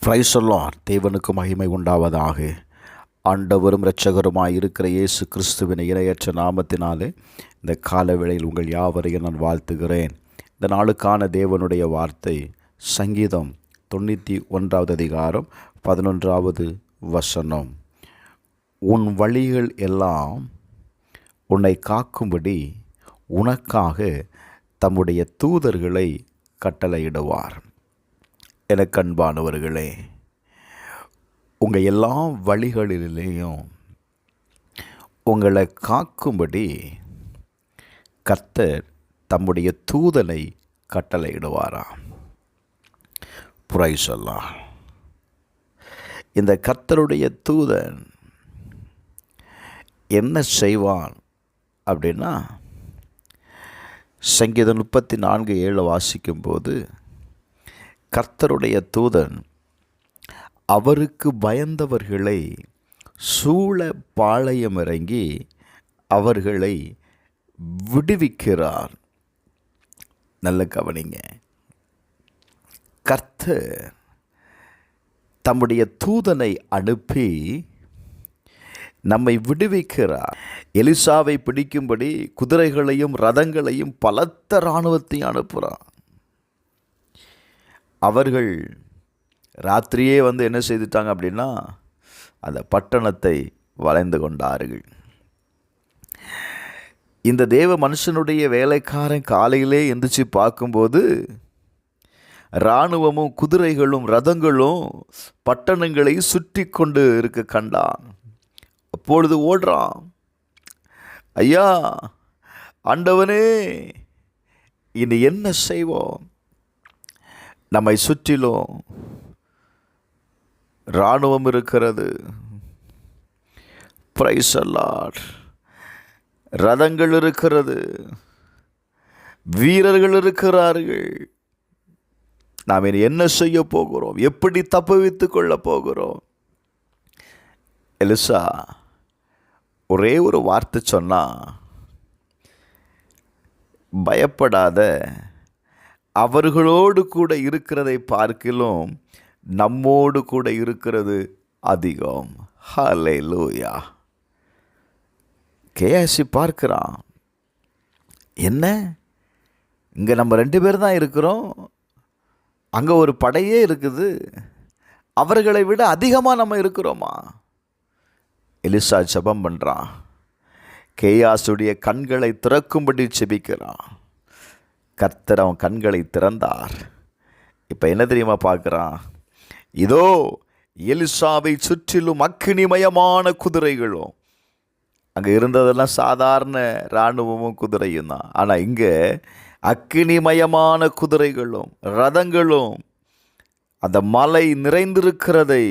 Praise the Lord. தேவனுக்கு மகிமை உண்டாவதாக. ஆண்டவரும் இரட்சகருமாய் இருக்கிற இயேசு கிறிஸ்துவின் இணையற்ற நாமத்தினாலே இந்த காலவேளையில் உங்கள் யாவரையும் நான் வாழ்த்துகிறேன். இந்த நாளுக்கான தேவனுடைய வார்த்தை சங்கீதம் 91 அதிகாரம் 11வது வசனம். உன் வழிகள் எல்லாம் உன்னை காக்கும்படி உனக்காக தம்முடைய தூதர்களை கட்டளையிடுவார். எனக்கு அன்பானவர்களே, உங்கள் எல்லா வழிகளிலேயும் உங்களை காக்கும்படி கர்த்தர் தம்முடைய தூதனை கட்டளையிடுவாராம். Praise the Lord. இந்த கர்த்தருடைய தூதன் என்ன செய்வான் அப்படின்னா, சங்கீதம் 34:7 வாசிக்கும்போது, கர்த்தருடைய தூதன் அவருக்கு பயந்தவர்களை சூழ பாளையம் இறங்கி அவர்களை விடுவிக்கிறார். நல்ல கவனிங்க. கர்த்தர் தம்முடைய தூதனை அனுப்பி நம்மை விடுவிக்கிறார். எலிசாவை பிடிக்கும்படி குதிரைகளையும் ரதங்களையும் பலத்த இராணுவத்தையும் அனுப்புகிறார். அவர்கள் ராத்திரியே என்ன செய்துட்டாங்க அப்படின்னா, அந்த பட்டணத்தை வளைந்து கொண்டார்கள். இந்த தேவ மனுஷனுடைய வேலைக்காரன் காலையிலே எந்திரிச்சு பார்க்கும்போது இராணுவமும் குதிரைகளும் ரதங்களும் பட்டணங்களை சுற்றி கொண்டு இருக்க கண்டான். அப்பொழுது ஓடுறான், ஐயா ஆண்டவனே, இனி என்ன செய்வோம்? நம்மை சுற்றிலும் இராணுவம் இருக்கிறது. Praise the Lord. ரதங்கள் இருக்கிறது, வீரர்கள் இருக்கிறார்கள். நாம் இனி என்ன செய்ய போகிறோம்? எப்படி தப்புவித்துக் கொள்ள போகிறோம்? எலிசா ஒரே ஒரு வார்த்தை சொன்னா, பயப்படாத, அவர்களோடு கூட இருக்கிறதை பார்க்கிலும் நம்மோடு கூட இருக்கிறது அதிகம். ஹல்லேலூயா. கேயாசி பார்க்கிறான், என்ன இங்கே நம்ம 2 பேர் தான் இருக்கிறோம், அங்கே ஒரு படையே இருக்குது, அவர்களை விட அதிகமாக நம்ம இருக்கிறோமா? எலிசா ஜெபம் பண்ணுறான். கேயாசுடைய கண்களை திறக்கும்படி ஜெபிக்கிறான். கர்த்தர் அவன் கண்களை திறந்தார். இப்போ என்ன தெரியுமா பார்க்குறான்? இதோ எலிசாவை சுற்றிலும் அக்கினிமயமான குதிரைகளும். அங்கே இருந்ததெல்லாம் சாதாரண இராணுவமும் குதிரையும் தான். ஆனால் இங்கே அக்கினிமயமான குதிரைகளும் ரதங்களும் அந்த மலை நிறைந்திருக்கிறதை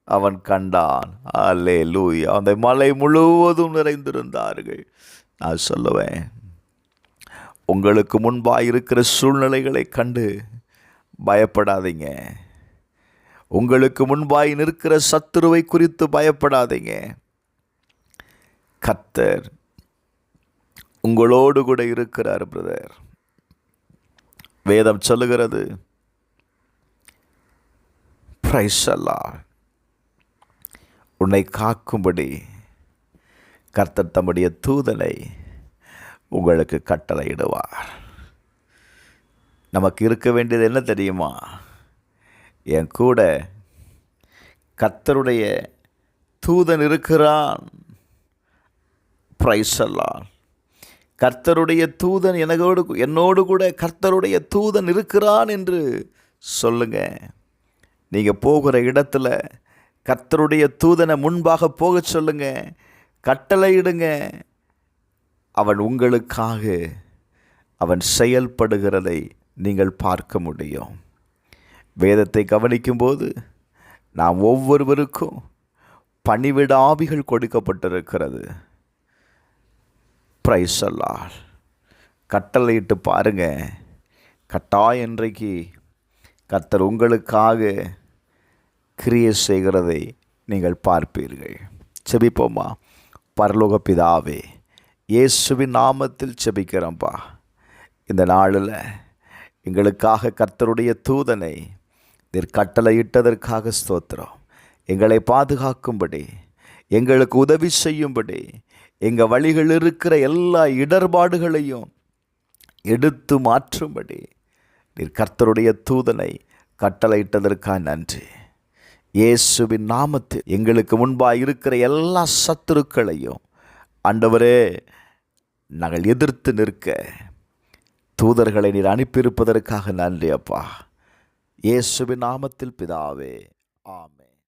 அவன் கண்டான். அல்லேலூயா. அந்த மலை முழுவதும் நிறைந்திருந்தார்கள். நான் சொல்லுவேன், உங்களுக்கு முன்பாக இருக்கிற சூழ்நிலைகளை கண்டு பயப்படாதீங்க. உங்களுக்கு முன்பாய் நிற்கிற சத்துருவை குறித்து பயப்படாதீங்க. கர்த்தர் உங்களோடு கூட இருக்கிறார் பிரதர். வேதம் சொல்லுகிறது, பிரைஸ் தி லார்ட், உன்னை காக்கும்படி கர்த்தர் தம்முடைய தூதனை உங்களுக்கு கட்டளையிடுவார். நமக்கு இருக்க வேண்டியது என்ன தெரியுமா? என் கூட கர்த்தருடைய தூதன் இருக்கிறான். Praise the Lord. கர்த்தருடைய தூதன் என்னோடு கூட கர்த்தருடைய தூதன் இருக்கிறான் என்று சொல்லுங்க. நீங்கள் போகிற இடத்துல கர்த்தருடைய தூதனை முன்பாக போக சொல்லுங்க, கட்டளையிடுங்க. அவன் உங்களுக்காக அவன் செயல்படுகிறதை நீங்கள் பார்க்க முடியும். வேதத்தை கவனிக்கும்போது நாம் ஒவ்வொருவருக்கும் பணிவிட ஆவிகள் கொடுக்கப்பட்டிருக்கிறது. Praise the Lord. கட்டளையிட்டு பாருங்க, கட்டாயம் இன்றைக்கு கர்த்தர் உங்களுக்காக கிரியை செய்கிறதை நீங்கள் பார்ப்பீர்கள். செபிப்போமா? பரலோக பிதாவே, இயேசுவின் நாமத்தில் செபிக்கிறோம்ப்பா. இந்த நாளில் எங்களுக்காக கர்த்தருடைய தூதனை நீர் கட்டளையிட்டதற்காக ஸ்தோத்திரம். எங்களை பாதுகாக்கும்படி, எங்களுக்கு உதவி செய்யும்படி, எங்கள் வழிகள் இருக்கிற எல்லா இடர்பாடுகளையும் எடுத்து மாற்றும்படி நீர் கர்த்தருடைய தூதனை கட்டளையிட்டதற்காக நன்றி. இயேசுவின் நாமத்தில் எங்களுக்கு முன்பாக இருக்கிற எல்லா சத்துருக்களையும் ஆண்டவரே நாங்கள் எதிர்த்து நிற்க தூதர்களை நீர் அனுப்பியிருப்பதற்காக நன்றி அப்பா. இயேசுவின் நாமத்தில் பிதாவே, ஆமென்.